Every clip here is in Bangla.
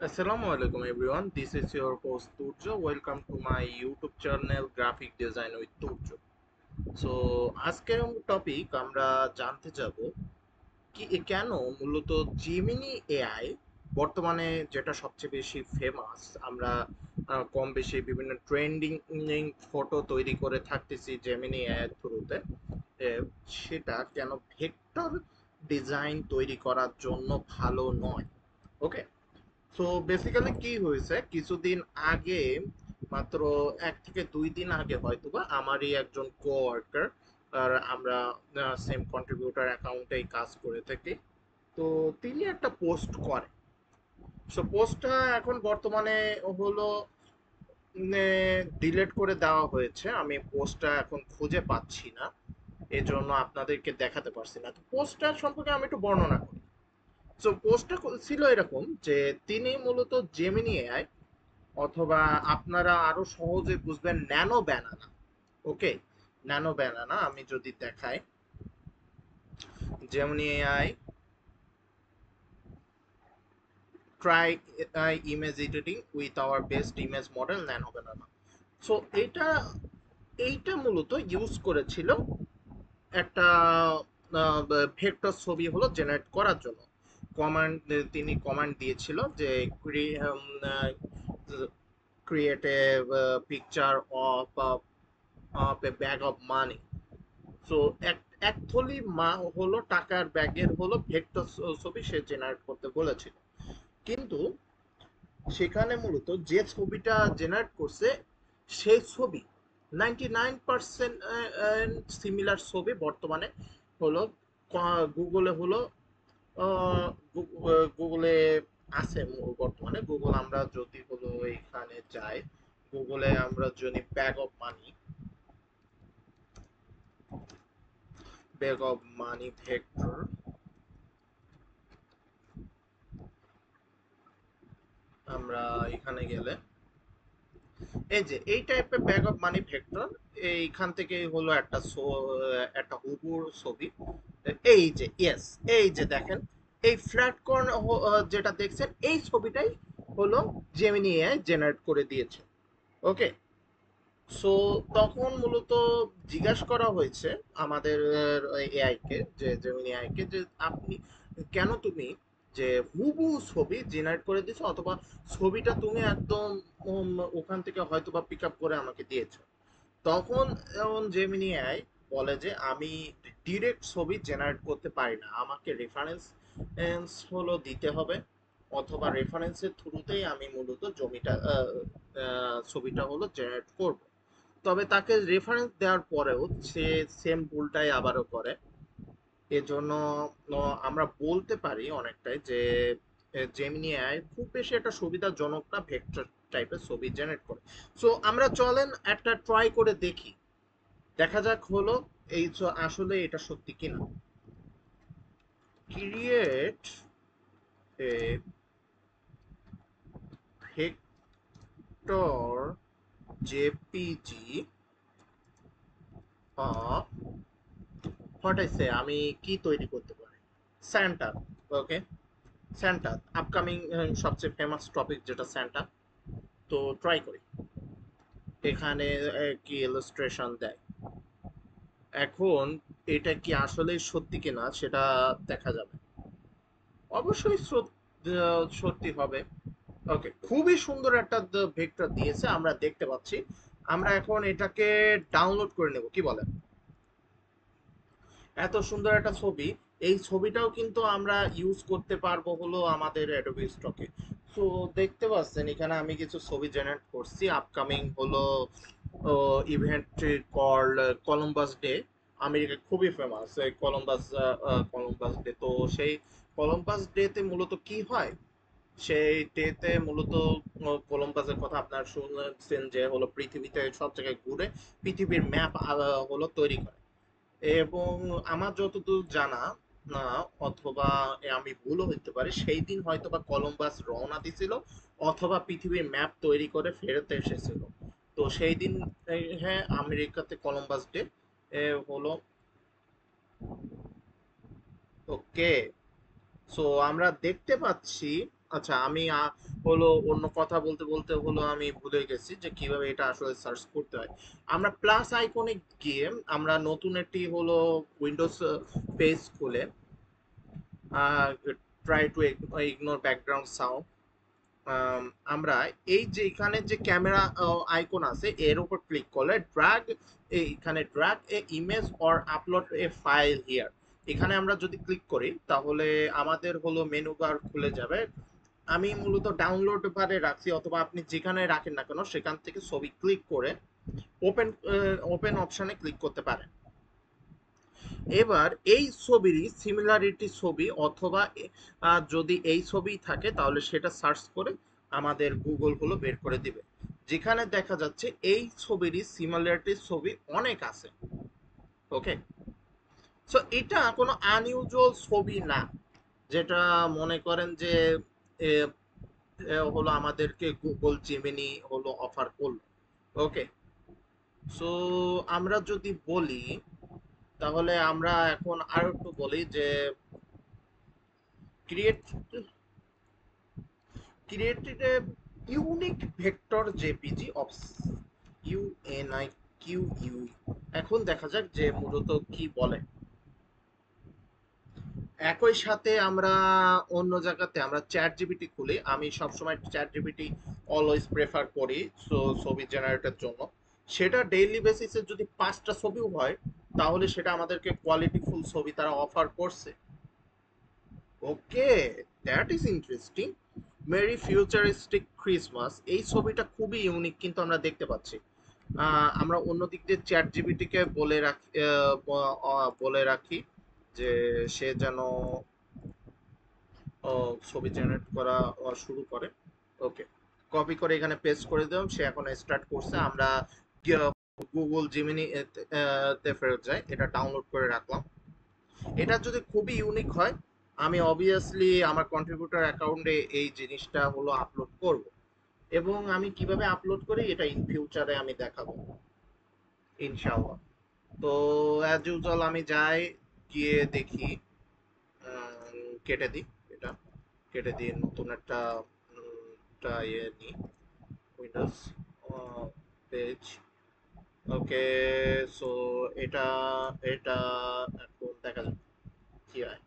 Assalamu alaikum everyone. This is your host Turjo. Welcome to my YouTube channel Graphic Design with Turjo. So আজকের টপিক আমরা জানতে যাব কি কেন মূলত জেমিনি এআই বর্তমানে যেটা সবচেয়ে বেশি ফেমাস। আমরা কম বেশি বিভিন্ন ট্রেন্ডিং ফটো তৈরি করে থাকতেছি জেমিনি এআই এর থ্রুতে। এ, সেটা কেন ভেক্টর ডিজাইন তৈরি করার জন্য ভালো নয়। ওকে, সো বেসিক্যালি কি হয়েছে কিছুদিন আগে, মাত্র 1 থেকে 2 দিন আগে হয়তোবা আমারই একজন কোয়ার্কার, আর আমরা সেম কন্ট্রিবিউটার অ্যাকাউন্টেই কাজ করে থাকি। তো তিনি একটা পোস্ট করেন। সো পোস্টটা এখন বর্তমানে হলো ডিলিট করে দেওয়া হয়েছে। আমি পোস্টটা এখন খুঁজে পাচ্ছি না, এজন্য আপনাদেরকে দেখাতে পারছি না। তো পোস্টটা সম্পর্কে আমি একটু বর্ণনা করি। সো পোস্টটা ছিল এরকম যে তিনি মূলত জেমিনি এআই অথবা আপনারা আরো সহজে বুঝবেন ন্যানো ব্যানানা। ওকে, ন্যানো ব্যানানা আমি যদি দেখাই, যেমনি AI try image editing with our best image model nano banana. So এটা এইটা মূলত ইউজ করেছিল একটা ভেক্টর ছবি হলো জেনারেট করার জন্য। কমান্ড, তিনি কমান্ড দিয়েছিল যে create a picture of A bag of money. So এক এক থলি মা হলো টাকার ব্যাগের হলো ভেক্টর ছবি সে জেনারেট করতে বলেছিল। কিন্তু সেখানে মূলত যে ছবিটা জেনারেট করছে সেই ছবি 99% সিমিলার ছবি বর্তমানে হলো গুগলে হলো গুগলে আছে। বর্তমানে গুগল আমরা যদি হলো এখানে যাই, গুগলে আমরা যদি ব্যাগ অফ মানি ভেক্টর আমরা এখানে গেলে এই যে এই টাইপের ব্যাগ অফ মানি ভেক্টর, এইখান থেকে হলো একটা হুবুর ছবি। এই যে ইয়েস, এই যে দেখেন এই ফ্ল্যাট কর্ন যেটা দেখছেন এই ছবিটাই হলো জেমিনি এআই জেনারেট করে দিয়েছে। ওকে, সো তখন মূলত জিজ্ঞাসা করা হয়েছে আমাদের এআই কে, যে জেমিনি এআই কে, যে আপনি কেন তুমি যে হুবহু ছবি জেনারেট করে দিয়েছো, অথবা ছবিটা তুমি একদম ওখান থেকে হয়তোবা পিক আপ করে আমাকে দিয়েছো। তখন যেমন জেমিনি এআই বলে যে আমি ডিরেক্ট ছবি জেনারেট করতে পারি না, আমাকে রেফারেন্স হলো দিতে হবে, অথবা রেফারেন্সের থ্রুতেই আমি মূলত ছবিটা হলো জেনারেট করব। তবে তাকে রেফারেন্স দেওয়ার পরেও সে সেম ভুলটাই আবারও করে। এজন্য আমরা বলতে পারি অনেকটাই যে জেমিনি এআই খুব বেশি একটা সুবিধাজনক না ভেক্টর টাইপের ছবি জেনারেট করে। সো আমরা চলেন একটা ট্রাই করে দেখি, দেখা যাক হলো আসলে এটা সত্যি কিনা। Create a vector JPG of what I say, আমি কি তৈরি করতে পারি, স্যান্টা। ওকে, স্যান্টা আপকামিং সবচেয়ে ফেমাস টপিক যেটা স্যান্টা। তো ট্রাই করি, এখানে কি ইলাস্ট্রেশন দেয়। এখন এটা কি আসলে সত্যি কিনা সেটা দেখা যাবে। অবশ্যই সত্যি হবে। ওকে, খুবই সুন্দর একটা ভেক্টর দিয়েছে আমরা দেখতে পাচ্ছি। আমরা এখন এটাকে ডাউনলোড করে নেব, কি বলেন? এত সুন্দর একটা ছবি, এই ছবিটাও কিন্তু আমরা ইউজ করতে পারবো হলো আমাদের অ্যাডোবি স্টকে। সো দেখতে পাচ্ছেন এখানে আমি কিছু ছবি জেনারেট করছি। আপকামিং হলো event call Columbus day, America খুবই ফেমাস এই কলম্বাস কলম্বাস ডে। তো সেই কলম্বাস ডেতে মূলত কি হয়, সেই ডেতে মূলত কলম্বাসের কথা আপনার শুনছেন যে হলো পৃথিবীতে সব জায়গায় ঘুরে পৃথিবীর ম্যাপ হলো তৈরি করে। এবং আমার যতদূর জানা, না অথবা আমি ভুলও হইতে পারি, সেই দিন হয়তো বা কলম্বাস রওনা দিছিল অথবা পৃথিবীর ম্যাপ তৈরি করে ফেরত এসেছিল। তো সেই দিন হ্যাঁ, আমেরিকাতে কলম্বাস ডে হলো। ওকে, সো আমরা দেখতে পাচ্ছি আচ্ছা আমি হলো অন্য কথা বলতে বলতে হলো আমি ভুলে গেছি যে কিভাবে এটা আসলে সার্চ করতে হয়। আমরা প্লাস আইকনে গিয়ে আমরা নতুন একটি হলো উইন্ডোজ পেজ খুলে try to ignore background sound, আমরা এই যে এখানে যে ক্যামেরা আইকন আছে এর উপর ক্লিক করলে ড্র্যাগ, এখানে drag A image or upload A file here, এখানে আমরা যদি ক্লিক করি তাহলে আমাদের হলো মেনু বার খুলে যাবে। আমি মূলত ডাউনলোড বারে রাখছি, অথবা আপনি যেখানে রাখেন না কেন সেখান থেকে ছবি ক্লিক করে ওপেন ওপেন অপশনে ক্লিক করতে পারেন। এবার এই ছবিরই সিমিলারিটি ছবি অথবা যদি এই ছবি থাকে তাহলে সেটা সার্চ করে আমাদের গুগল হলো বের করে দিবে, যেখানে দেখা যাচ্ছে এই ছবিরই সিমিলারিটি ছবি অনেক আছে। ওকে, সো এটা কোনো আনইউজুয়াল ছবি না, যেটা মনে করেন যে এ, হলো আমাদেরকে গুগল জেমিনি হলো অফার করলো। ওকে, সো আমরা যদি বলি তাহলে আমরা এখন আরো একটু বলি যে create created a unique vector jpg of UNIQU। এখন দেখা যাক যে মূলত কি বলে। একই সাথে আমরা অন্য জায়গাতে আমরা চ্যাট জিপিটি খুলি, আমি সবসময় চ্যাট জিপিটি অলওয়েজ প্রেফার করি ছবি জেনারেটের জন্য। সেটা ডেইলি বেসিসে যদি 5টা ছবিও হয় তাহলে সেটা আমাদেরকে কোয়ালিটিফুল ছবি তারা অফার করছে। Okay, that is interesting. Merry futuristic Christmas, এই ছবিটা খুবই ইউনিক কিন্তু আমরা দেখতে পাচ্ছি। আমরা অন্য দিক দিয়ে চ্যাট জিপিটিকে বলে রাখি যে সে যেন ছবি জেনারেট করা শুরু করে। ওকে, কপি করে এখানে পেস্ট করে দিলাম, সে এখন স্টার্ট করছে। আমরা গুগল জিমিনি তে ফেরত যাই, এটা ডাউনলোড করে রাখলাম। এটা যদি খুবই ইউনিক হয় আমি অবভিয়াসলি আমার কন্ট্রিবিউটর অ্যাকাউন্টে এই জিনিসটা হলো আপলোড করব, এবং আমি কিভাবে আপলোড করি এটা ইন ফিউচারে আমি দেখাবো ইনশাআল্লাহ। তো অ্যাজ ইউজুয়াল আমি যাই, গিয়ে দেখি, কেটে দিই, এটা কেটে দিয়ে নতুন একটা ইয়ে নিই, উইন্ডোজ পেজ। ওকে, সো এটা এটা এখন দেখা যাক কি হয়।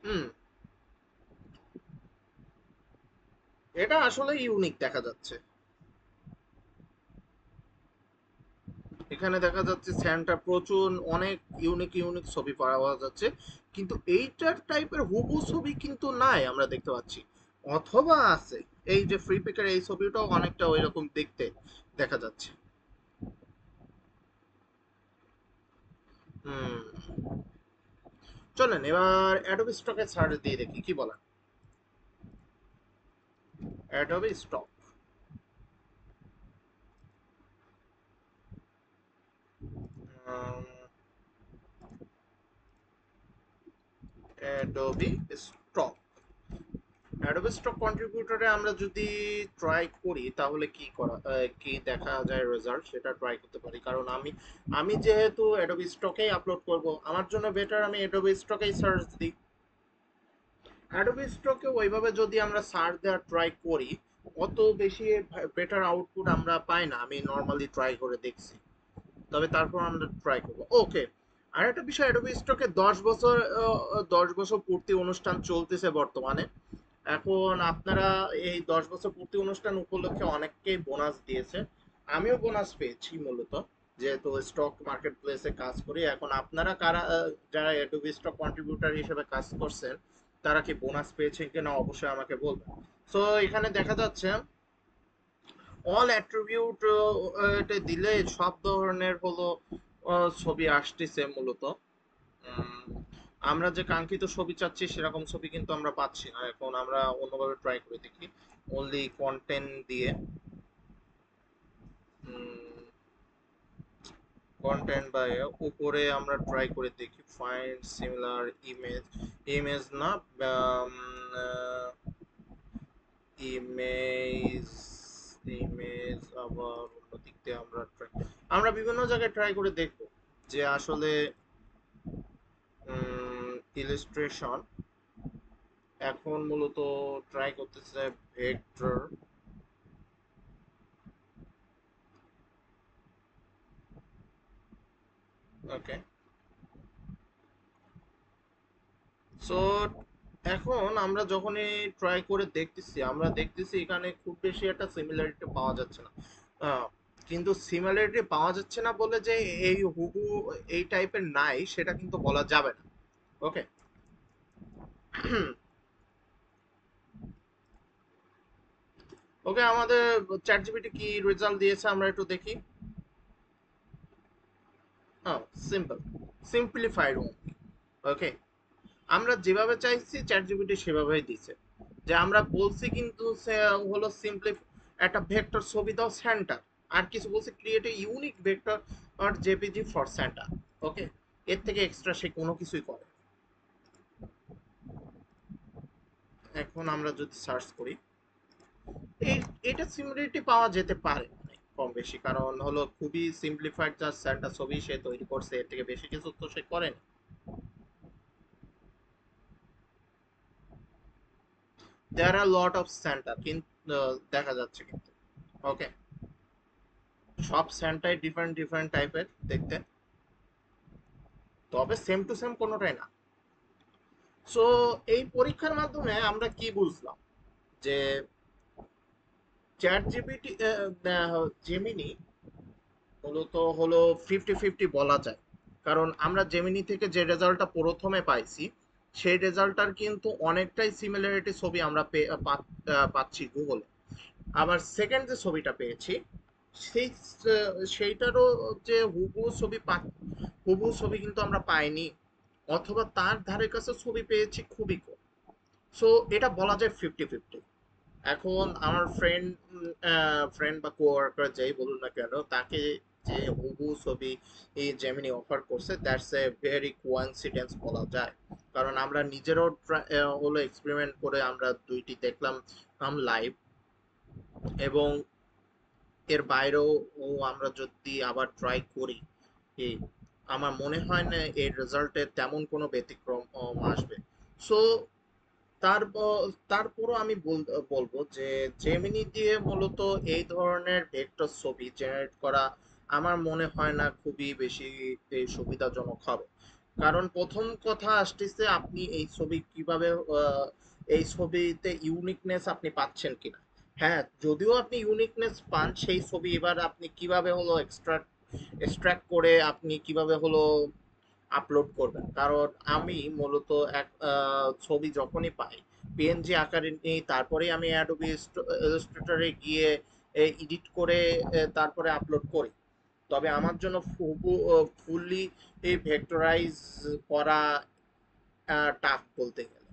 হুম, এটা আসলে ইউনিক দেখা যাচ্ছে। এখানে দেখা যাচ্ছে স্যান্টা প্রচুর অনেক ইউনিক ইউনিক ছবি পাওয়া যাচ্ছে, কিন্তু এইটার টাইপের হুবহু ছবি কিন্তু নাই আমরা দেখতে পাচ্ছি, অথবা আছে। এই যে ফ্রি পিকের এই ছবিটাও অনেকটা ওই রকম দেখতে দেখা যাচ্ছে। হুম, চলেন এবার অ্যাডোবি স্টকে সার্চ দিয়ে দেখি কি বলা। Adobe stock, Adobe stock, Adobe stock কন্ট্রিবিউটরে আমরা যদি ট্রাই করি তাহলে কি করা কি দেখা যায় রেজাল্ট, সেটা ট্রাই করতে পারি। কারণ আমি আমি যেহেতু অ্যাডোবি স্টকেই আপলোড করব, আমার জন্য বেটার আমি অ্যাডোবি স্টকেই সার্চ দিই। অ্যাডোবি স্টকে ওইভাবে যদি আমরা সার্চ দেওয়ার ট্রাই করি অত বেশি বেটার আউটপুট আমরা পাই না, আমি নর্মালি ট্রাই করে দেখছি। তবে তারপর আমরা ট্রাই করবো। ওকে, আর একটা বিষয়, অ্যাডোবি স্টকে 10 বছর 10 বছর পূর্তি অনুষ্ঠান চলতেছে বর্তমানে। এখন আপনারা এই 10 বছর পূর্তি অনুষ্ঠান উপলক্ষে অনেককেই বোনাস দিয়েছে, আমিও বোনাস পেয়েছি মূলত, যেহেতু স্টক মার্কেট প্লেসে কাজ করি। এখন আপনারা কারা যারা অ্যাডোবি স্টক কন্ট্রিবিউটর হিসেবে কাজ করছেন তারা কি বোনাস পেয়েছেন কিনা অবশ্যই আমাকে বলবেন। সো এখানে দেখা যাচ্ছে অল অ্যাট্রিবিউট দিলে সব ধরনের হলো ছবি আসতেছে মূলত। উম, আমরা যে কাঙ্ক্ষিত ছবি চাচ্ছি সেরকম ছবি কিন্তু আমরা পাচ্ছি না। এখন আমরা অন্যভাবে ট্রাই করে দেখি, অনলি কন্টেন্ট দিয়ে। কন্টেন্ট বা উপরে আমরা ট্রাই করে দেখি ফাইন্ড সিমিলার ইমেজ, ইমেজ না, ইমেজ, ইমেজ আবার অন্য দিক দিয়ে আমরা ট্রাই, আমরা বিভিন্ন জায়গায় ট্রাই করে দেখব যে আসলে ইলাস্ট্রেশন। এখন মূলত ট্রাই করতেছে ভেক্টর। ওকে, সো এখন আমরা যখনই ট্রাই করে দেখতেছি, আমরা দেখতেছি এখানে খুব বেশি একটা সিমিলারিটি পাওয়া যাচ্ছে না। আহ, কিন্তু সিমিলারিটি পাওয়া যাচ্ছে না বলে যে এই হুবু এই টাইপের নাই সেটা কিন্তু বলা যাবে না। ওকে। ওকে, আমাদের চ্যাট জিপিটি কি রেজাল্ট দিয়েছে আমরা একটু দেখি। হ্যাঁ, সিম্পল, সিম্পলিফাইড। ওকে, আমরা যেভাবে চাইছি চ্যাট জিপিটি সেভাবেই দিছে। যে আমরা বলছি কিন্তু সে হলো সিম্পলি একটা ভেক্টর ছবি দাও সেন্টার, আর কিছু বলছে ক্রিয়েট এ ইউনিক ভেক্টর আর জেপিজি ফর সেন্টার। ওকে, এর থেকে এক্সট্রা সে কোনো কিছুই করে। এখন আমরা যদি সার্চ করি, এই এটা সিমিলারিটি পাওয়া যেতে পারে অনেক কম বেশি, কারণ হলো খুবই সিম্পলিফাইড জাস্ট একটা ছবি সে তৈরি করছে, এর থেকে বেশি কিছু তো সে করেনি। দেয়ার আর লট অফ সেন্টার কিন্তু দেখা যাচ্ছে কিন্তু। ওকে, সব সেন্টাই ডিফারেন্ট ডিফারেন্ট টাইপের দেখতে, তবে সেম টু সেম কোনোটাই না। সো এই পরীক্ষার মাধ্যমে আমরা কি বুঝলাম, যে চ্যাট জিপিটি জেমিনি মূলত হলো 50-50 বলা যায়। কারণ আমরা জেমিনি থেকে যে রেজাল্টটা প্রথমে পাইছি সেই রেজাল্টটার কিন্তু অনেকটাই সিমিলারিটি ছবি আমরা পাচ্ছি গুগলে। আবার সেকেন্ড যে ছবিটা পেয়েছি সেই সেইটারও যে হুবহু ছবি কিন্তু আমরা পাইনি, অথবা তার ধারে কাছে ছবি পেয়েছি খুবই কম। সো এটা বলা যায় 50-50। এখন আমার ফ্রেন্ড বা কোয়ার্কার যেই বলুন না কেন, তাকে যে হুবহু ছবি এই জেমিনি অফার করছে, দ্যাটস এ ভেরি কোইন্সিডেন্স বলা যায়। কারণ আমরা নিজেরও হলো এক্সপেরিমেন্ট করে আমরা দুইটি দেখলাম লাইভ, এবং এর বাইরেও আমরা যদি আবার ট্রাই করি, এই আমার মনে হয় না এর রেজাল্টে তেমন কোনো ব্যতিক্রম আসবে। সো তারপরও আমি বলবো যে জেমিনি দিয়ে মূলত এই ধরনের ভেক্টর ছবি জেনারেট করা আমার মনে হয় না খুবই বেশি সুবিধাজনক হবে। কারণ প্রথম কথা আসতেছে আপনি এই ছবি কিভাবে এই ছবিতে ইউনিকনেস আপনি পাচ্ছেন কিনা। হ্যাঁ, যদিও আপনি ইউনিকনেস পান, সেই ছবি এবার আপনি কিভাবে হলো এক্সট্রাক্ট করে আপনি কিভাবে হলো আপলোড করবেন। কারণ আমি মূলত এক ছবি যখনই পাই পিএনজি আকারে নিই, তারপরেই আমি অ্যাডোবি ইলাস্ট্রেটরে গিয়ে এডিট করে তারপরে আপলোড করি। তবে আমার জন্য ফুললি এই ভেক্টরাইজ করা টাফ বলতে গেলে।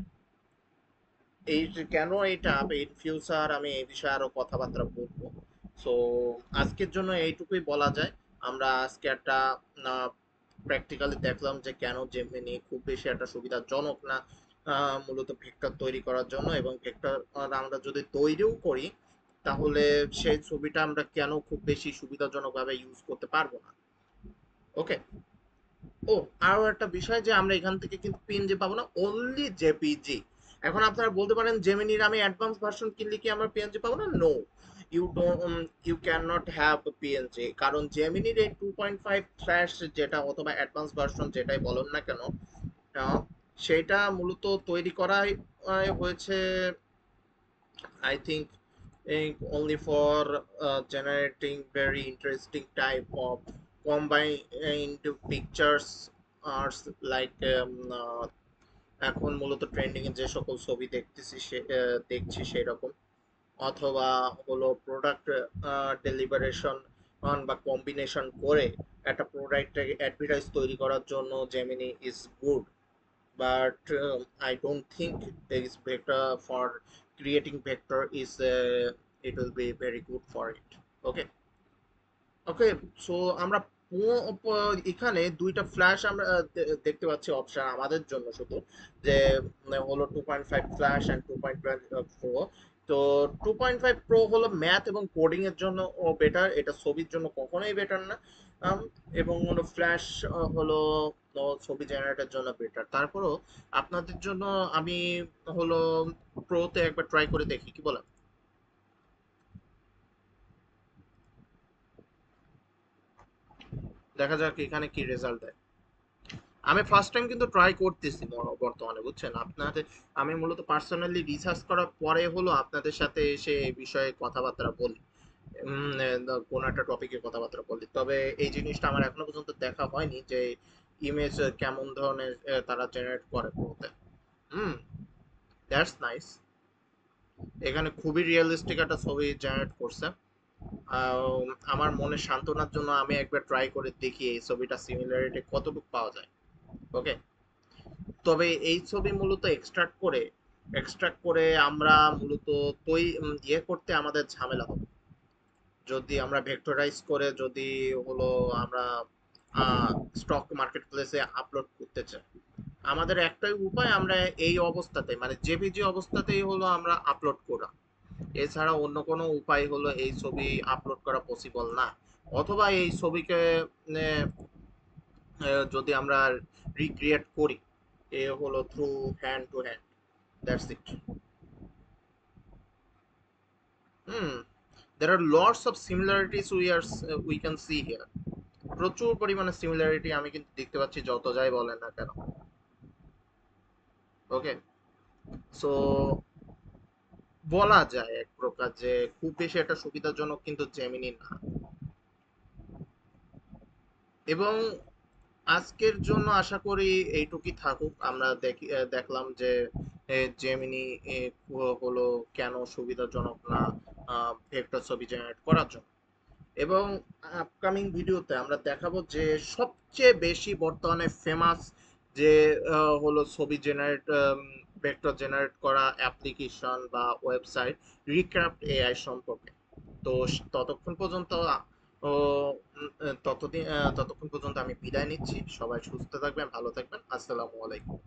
এই যে কেন এই টাফ, ইন ফিউচার আমি এই বিষয়ে আরো কথাবার্তা বলবো। সো আজকের জন্য এইটুকুই বলা যায়। আমরা আজকে একটা প্র্যাকটিক্যালি দেখলাম যে কেন জেমিনি খুব বেশি একটা সুবিধাজনক না মূলত ভেক্টর তৈরি করার জন্য, এবং ভেক্টর আমরা যদি তৈরিও করি তাহলে সেই ছবিটা আমরা কেন খুব বেশি সুবিধাজনকভাবে ইউজ করতে পারবো না। ওকে। ও, আরো একটা বিষয় যে আমরা এখান থেকে কিন্তু পিএনজি পাবো না, অনলি জেপিজি। এখন আপনারা বলতে পারেন জেমিনির আমি অ্যাডভান্স ভার্সন কিনলে কি আমরা পিএনজি পাবো না? No, you don't, you can not have PNG. কারণ জেমিনির এই 2.5 থ্র্যাশ যেটা অথবা অ্যাডভান্স ভার্সন যেটাই বলুন না কেন, আহ, সেটা মূলত তৈরি করাই হয়েছে I think only for generating very interesting type of combined pictures are like এখন মূলত ট্রেন্ডিং এ যে সকল ছবি দেখছি সেই রকম, অথবা হলো প্রোডাক্ট ডেলিভারেশন বা কম্বিনেশন করে একটা প্রোডাক্টটাকে অ্যাডভার্টাইজ তৈরি করার জন্য Gemini is good. But I don't think there is vector for creating vector is it will be very good for it. Okay, okay, so আমরা এখানে দুইটা ফ্ল্যাশ আমরা দেখতে পাচ্ছি অপশন আমাদের জন্য শুধু, যে হলো 2.5 ফ্ল্যাশ এন্ড 2.5 প্রো। তো 2.5 প্রো হলো ম্যাথ এবং কোডিং এর জন্য বেটার, এটা ছবির জন্য কখনোই বেটার না। এবং হলো ফ্ল্যাশ হলো ছবি জেনারেটের জন্য বেটার। তারপরও আপনাদের জন্য আমি হলো প্রোতে একবার ট্রাই করে দেখি, কি বলেন? দেখা যাক এখানে কি রেজাল্ট দেয়। আমি ফার্স্ট টাইম কিন্তু ট্রাই করতেছি বর্তমানে, বুঝছেন আপনাদের। আমি মূলত পার্সোনালি রিসার্চ করার পরে হলো আপনাদের সাথে এসে এই বিষয়ে কথাবার্তা বলি। কোন একটা টপিকে কথাবার্তা বলি, তবে এই জিনিসটা আমার এখনো পর্যন্ত দেখা হয়নি যে ইমেজ কেমন ধরনের তারা জেনারেট করে বলতে। হুম, দ্যাটস নাইস। এখানে খুবই রিয়েলিস্টিক একটা ছবি জেনারেট করছে। আমার মনে সান্ত্বনার জন্য আমি একবার ট্রাই করে দেখি এই ছবিটা সিমিলারিটি কতটুকু পাওয়া যায়। ওকে। তবে এই ছবি মূলত এক্সট্রাক্ট করে আমরা মূলত ইয়ে করতে আমাদের ঝামেলা হবে। যদি আমরা ভেক্টরাইজ করে যদি হলো আমরা স্টক মার্কেট প্লেসে আপলোড করতে চাই, আমাদের একটাই উপায়, আমরা এই অবস্থাতে মানে জেপিজি অবস্থাতেই হলো আমরা আপলোড করা। এছাড়া অন্য কোনো উপায় হলো এই ছবি আপলোড করা পসিবল না। অথবা এই ছবিকে যদি আমরা রিক্রিয়েট করি, এ হলো through hand to hand, that's it. Hmm, there are lots of similarities we can see here. প্রচুর পরিমাণে সিমিলারিটি আমি কিন্তু দেখতে পাচ্ছি যত যাই বলেন না কেন। ওকে। সো বলা যায় এক প্রকার যে খুব বেশি একটা সুবিধাজনক কিন্তু জেমিনি না। এবং আজকের জন্য আশা করি এইটুকুই থাকুক। আমরা দেখলাম যে জেমিনি হলো কেন সুবিধাজনক না ভেক্টর ছবি জেনারেট করার জন্য। এবং আপকামিং ভিডিওতে আমরা দেখাবো যে সবচেয়ে বেশি বর্তমানে ফেমাস যে হলো ছবি জেনারেট ভেক্টর জেনারেট করা অ্যাপ্লিকেশন বা ওয়েবসাইট রিক্রাফট এআই সম্পর্কে। তো ততক্ষণ পর্যন্ত ও ততক্ষণ পর্যন্ত আমি বিদায় নিচ্ছি। সবাই সুস্থ থাকবেন, ভালো থাকবেন। আসসালামু আলাইকুম।